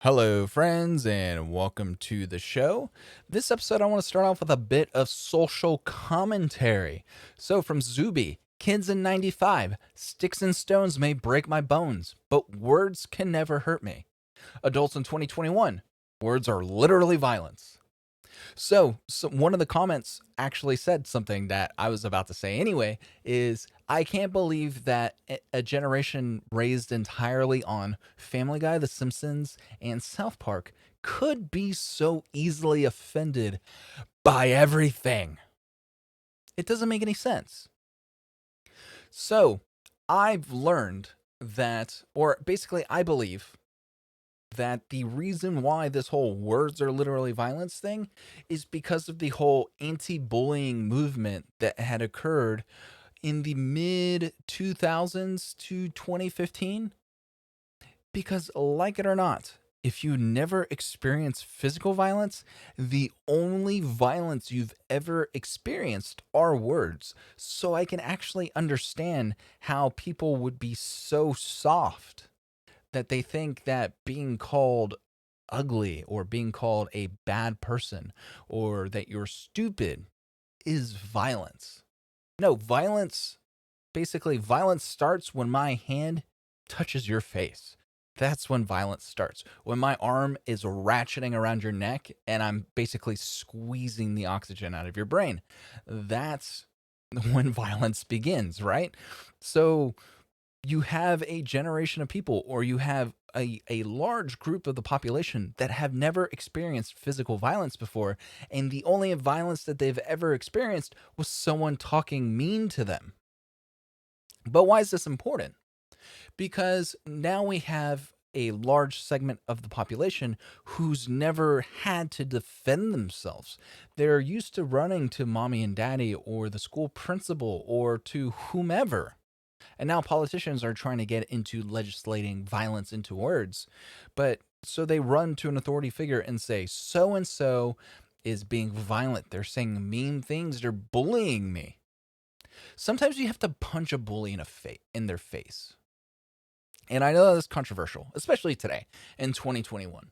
Hello, friends, and welcome to the show. This episode, I want to start off with a bit of social commentary. So, from Zuby, kids in 95, sticks and stones may break my bones, but words can never hurt me. Adults in 2021, words are literally violence. So one of the comments actually said something that I was about to say anyway is I can't believe that a generation raised entirely on Family Guy, The Simpsons, and South Park could be so easily offended by everything. It doesn't make any sense. So, I've learned that, or basically I believe that the reason why this whole words are literally violence thing is because of the whole anti-bullying movement that had occurred in the mid 2000s to 2015. Because, like it or not, if you never experience physical violence, the only violence you've ever experienced are words. So I can actually understand how people would be so soft that they think that being called ugly or being called a bad person or that you're stupid is violence. No, violence starts when my hand touches your face. That's when violence starts. When my arm is ratcheting around your neck and I'm basically squeezing the oxygen out of your brain. That's when violence begins, right? So you have a generation of people or you have a large group of the population that have never experienced physical violence before, and the only violence that they've ever experienced was someone talking mean to them. But why is this important? Because now we have a large segment of the population who's never had to defend themselves. They're used to running to mommy and daddy or the school principal or to whomever. And now politicians are trying to get into legislating violence into words. But so they run to an authority figure and say, so and so is being violent. They're saying mean things. They're bullying me. Sometimes you have to punch a bully in their face. And I know that's controversial, especially today in 2021.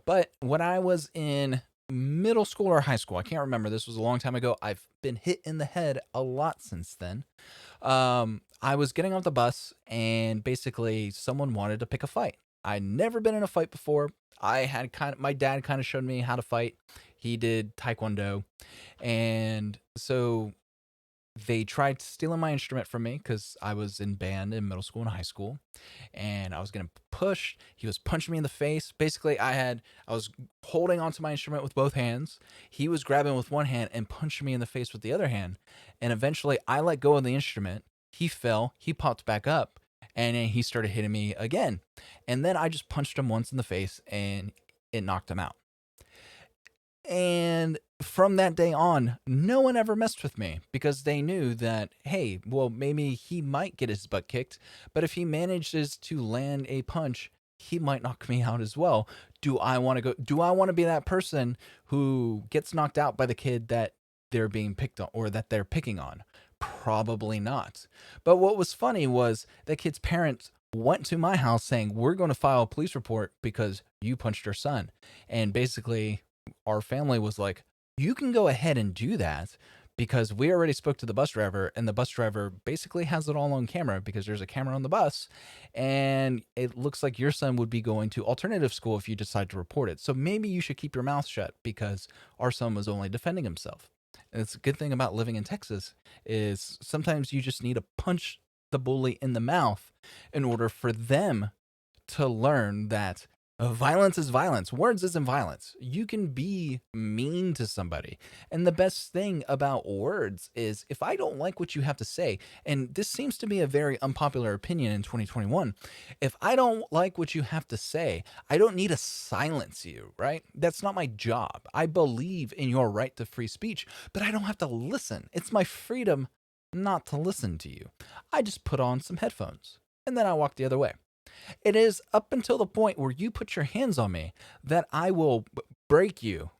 But when I was in middle school or high school, I can't remember. This was a long time ago. I've been hit in the head a lot since then. I was getting off the bus and basically someone wanted to pick a fight. I'd never been in a fight before. My dad kind of showed me how to fight. He did taekwondo. And so they tried stealing my instrument from me because I was in band in middle school and high school, and I was getting pushed. He was punching me in the face. Basically, I was holding onto my instrument with both hands. He was grabbing with one hand and punching me in the face with the other hand. And eventually, I let go of the instrument. He fell. He popped back up, and then he started hitting me again. And then I just punched him once in the face, and it knocked him out. And from that day on, no one ever messed with me because they knew that, hey, well, maybe he might get his butt kicked, but if he manages to land a punch, he might knock me out as well. Do I want to be that person who gets knocked out by the kid that they're being picked on or that they're picking on? Probably not. But what was funny was that kid's parents went to my house saying, we're going to file a police report because you punched our son. And basically, our family was like, you can go ahead and do that because we already spoke to the bus driver, and the bus driver basically has it all on camera because there's a camera on the bus, and it looks like your son would be going to alternative school if you decide to report it. So maybe you should keep your mouth shut because our son was only defending himself. And it's a good thing about living in Texas is sometimes you just need to punch the bully in the mouth in order for them to learn that violence is violence. Words isn't violence. You can be mean to somebody. And the best thing about words is if I don't like what you have to say, and this seems to be a very unpopular opinion in 2021, if I don't like what you have to say, I don't need to silence you, right? That's not my job. I believe in your right to free speech, but I don't have to listen. It's my freedom not to listen to you. I just put on some headphones and then I walk the other way. It is up until the point where you put your hands on me that I will break you.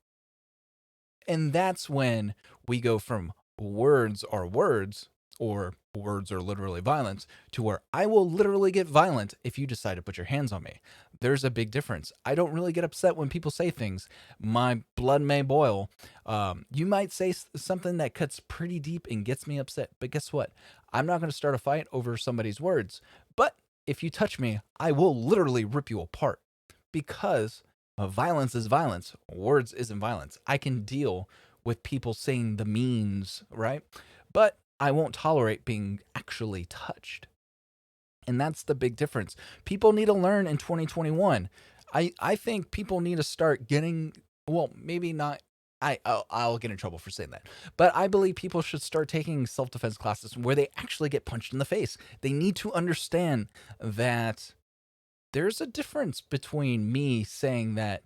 And that's when we go from words are words or words are literally violence to where I will literally get violent if you decide to put your hands on me. there's a big difference. I don't really get upset when people say things. My blood may boil. You might say something that cuts pretty deep and gets me upset, but guess what? I'm not going to start a fight over somebody's words. But if you touch me, I will literally rip you apart because violence is violence. Words isn't violence. I can deal with people saying the means, right? But I won't tolerate being actually touched. And that's the big difference. People need to learn in 2021. I think people need to start getting, well, maybe not. I'll get in trouble for saying that. But I believe people should start taking self defense classes where they actually get punched in the face. They need to understand that there's a difference between me saying that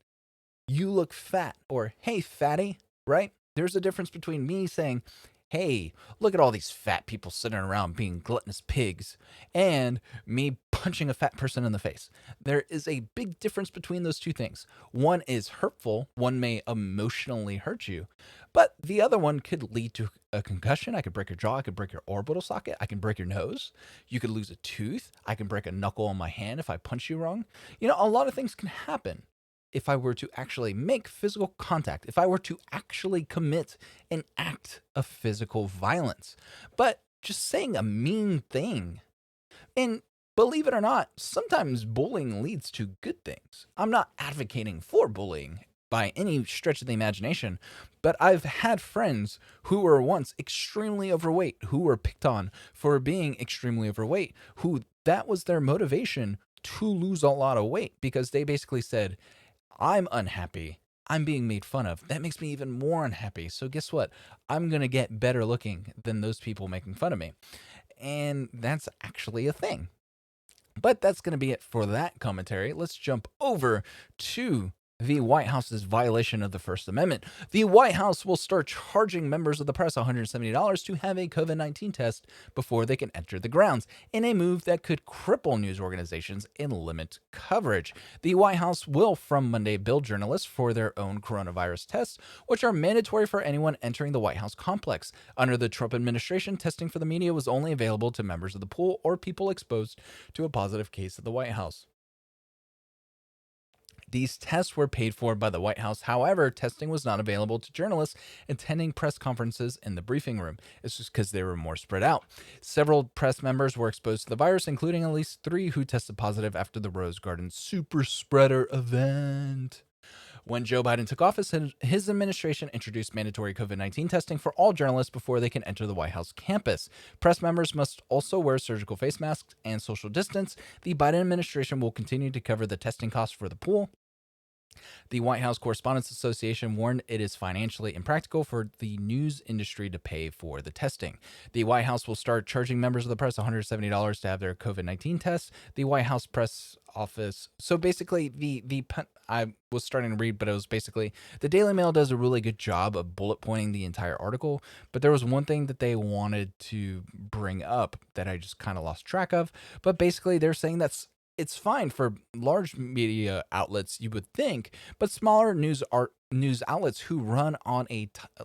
you look fat or hey, fatty, right? There's a difference between me saying, hey, look at all these fat people sitting around being gluttonous pigs, and me punching a fat person in the face. There is a big difference between those two things. One is hurtful, one may emotionally hurt you, but the other one could lead to a concussion. I could break your jaw, I could break your orbital socket, I can break your nose, you could lose a tooth, I can break a knuckle on my hand if I punch you wrong. A lot of things can happen if I were to actually make physical contact, if I were to actually commit an act of physical violence. But just saying a mean thing, and believe it or not, sometimes bullying leads to good things. I'm not advocating for bullying by any stretch of the imagination, but I've had friends who were once extremely overweight, who were picked on for being extremely overweight, who that was their motivation to lose a lot of weight because they basically said, I'm unhappy. I'm being made fun of. That makes me even more unhappy. So guess what? I'm going to get better looking than those people making fun of me. And that's actually a thing. But that's going to be it for that commentary. Let's jump over to the White House's violation of the First Amendment. The White House will start charging members of the press $170 to have a COVID-19 test before they can enter the grounds, in a move that could cripple news organizations and limit coverage. The White House will, from Monday, bill journalists for their own coronavirus tests, which are mandatory for anyone entering the White House complex. Under the Trump administration, testing for the media was only available to members of the pool or people exposed to a positive case at the White House. These tests were paid for by the White House. However, testing was not available to journalists attending press conferences in the briefing room. It's just because they were more spread out. Several press members were exposed to the virus, including at least 3 who tested positive after the Rose Garden super spreader event. When Joe Biden took office, his administration introduced mandatory COVID-19 testing for all journalists before they can enter the White House campus. Press members must also wear surgical face masks and social distance. The Biden administration will continue to cover the testing costs for the pool. The White House Correspondents Association warned it is financially impractical for the news industry to pay for the testing. The White House will start charging members of the press $170 to have their COVID-19 tests. The White House press office. So basically, I was starting to read, but it was basically the Daily Mail does a really good job of bullet pointing the entire article. But there was one thing that they wanted to bring up that I just kind of lost track of. But basically, they're saying it's fine for large media outlets, you would think, but smaller news outlets who run on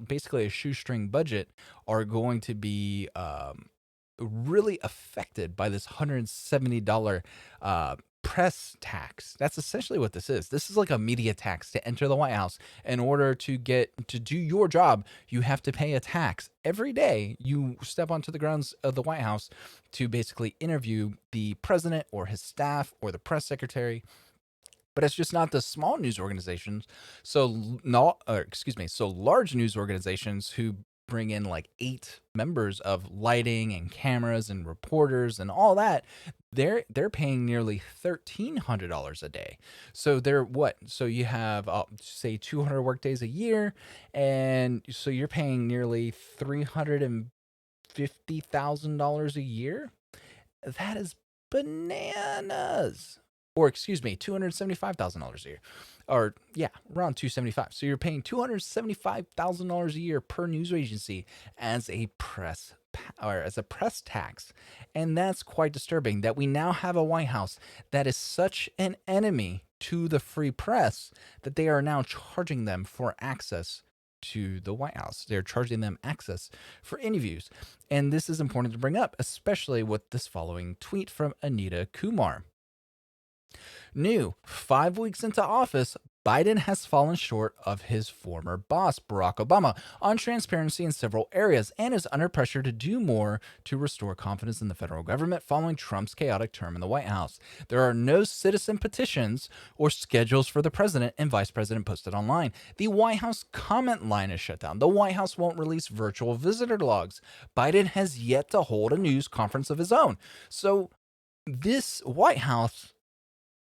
basically a shoestring budget are going to be really affected by this $170 press tax. That's essentially what this is. This is like a media tax to enter the White House. In order to do your job, you have to pay a tax every day you step onto the grounds of the White House to basically interview the president or his staff or the press secretary. But it's just not the small news organizations. So large news organizations who bring in like 8 members of lighting and cameras and reporters and all that, they're paying nearly $1,300 a day. So they're what? So you have say 200 workdays a year, and so you're paying nearly $350,000 a year. That is bananas. Or excuse me, $275,000 a year. Or yeah, around 275. So you're paying $275,000 a year per news agency as a press tax. And that's quite disturbing that we now have a White House that is such an enemy to the free press that they are now charging them for access to the White House. They're charging them access for interviews. And this is important to bring up, especially with this following tweet from Anita Kumar. New 5 weeks into office, Biden has fallen short of his former boss, Barack Obama, on transparency in several areas and is under pressure to do more to restore confidence in the federal government following Trump's chaotic term in the White House. There are no citizen petitions or schedules for the president and vice president posted online. The White House comment line is shut down. The White House won't release virtual visitor logs. Biden has yet to hold a news conference of his own. So, this White House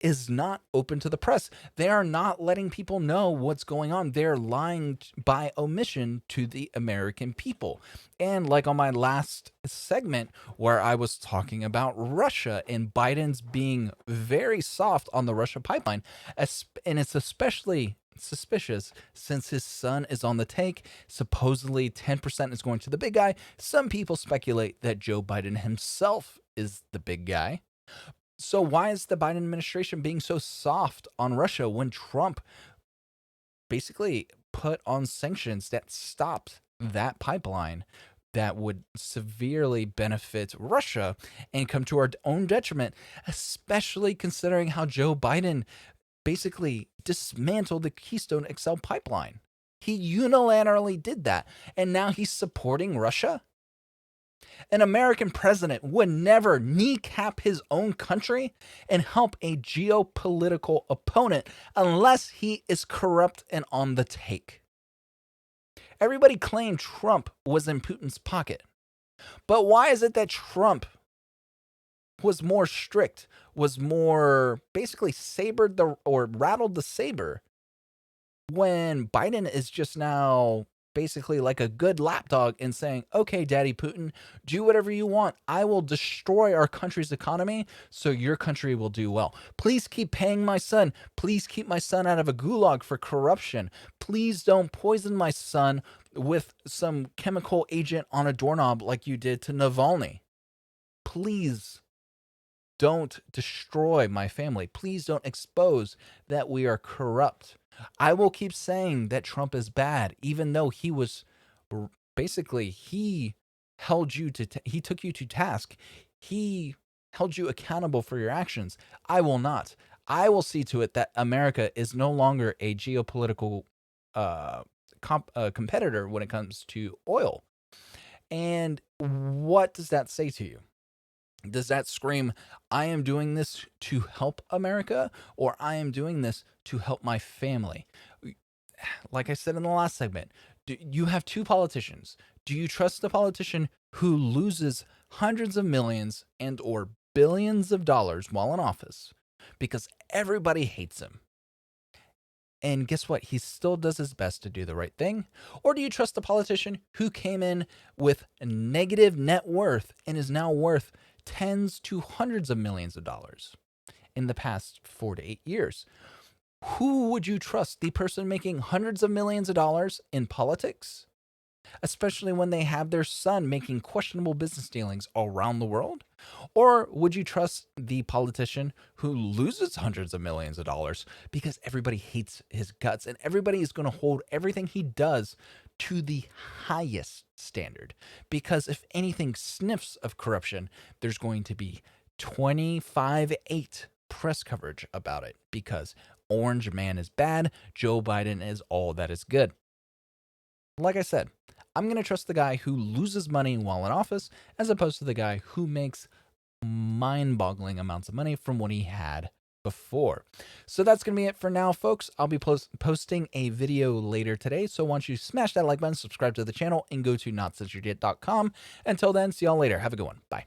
is not open to the press. They are not letting people know what's going on. They're lying by omission to the American people. And like on my last segment where I was talking about Russia and Biden's being very soft on the Russia pipeline, and it's especially suspicious since his son is on the take. Supposedly 10% is going to the big guy. Some people speculate that Joe Biden himself is the big guy. So why is the Biden administration being so soft on Russia when Trump basically put on sanctions that stopped that pipeline that would severely benefit Russia and come to our own detriment, especially considering how Joe Biden basically dismantled the Keystone XL pipeline? He unilaterally did that, and now he's supporting Russia? An American president would never kneecap his own country and help a geopolitical opponent unless he is corrupt and on the take. Everybody claimed Trump was in Putin's pocket. But why is it that Trump was more strict, was more basically rattled the saber, when Biden is just now basically like a good lapdog and saying, okay, Daddy Putin, do whatever you want. I will destroy our country's economy so your country will do well. Please keep paying my son. Please keep my son out of a gulag for corruption. Please don't poison my son with some chemical agent on a doorknob like you did to Navalny. Please don't destroy my family. Please don't expose that we are corrupt. I will keep saying that Trump is bad, even though he was basically, he held you to, he took you to task. He held you accountable for your actions. I will not. I will see to it that America is no longer a geopolitical competitor when it comes to oil. And what does that say to you? Does that scream, I am doing this to help America, or I am doing this to help my family? Like I said in the last segment, you have two politicians. Do you trust the politician who loses hundreds of millions and or billions of dollars while in office because everybody hates him? And guess what? He still does his best to do the right thing. Or do you trust the politician who came in with a negative net worth and is now worth tens to hundreds of millions of dollars in the past 4 to 8 years? Who would you trust? The person making hundreds of millions of dollars in politics? Especially when they have their son making questionable business dealings around the world? Or would you trust the politician who loses hundreds of millions of dollars because everybody hates his guts and everybody is going to hold everything he does to the highest standard? Because if anything sniffs of corruption, there's going to be 25/8 press coverage about it because Orange Man is bad, Joe Biden is all that is good. Like I said, I'm going to trust the guy who loses money while in office as opposed to the guy who makes mind-boggling amounts of money from what he had before. So that's going to be it for now, folks. I'll be posting a video later today. So once you smash that like button, subscribe to the channel, and go to notsuchydiet.com. Until then, see y'all later. Have a good one. Bye.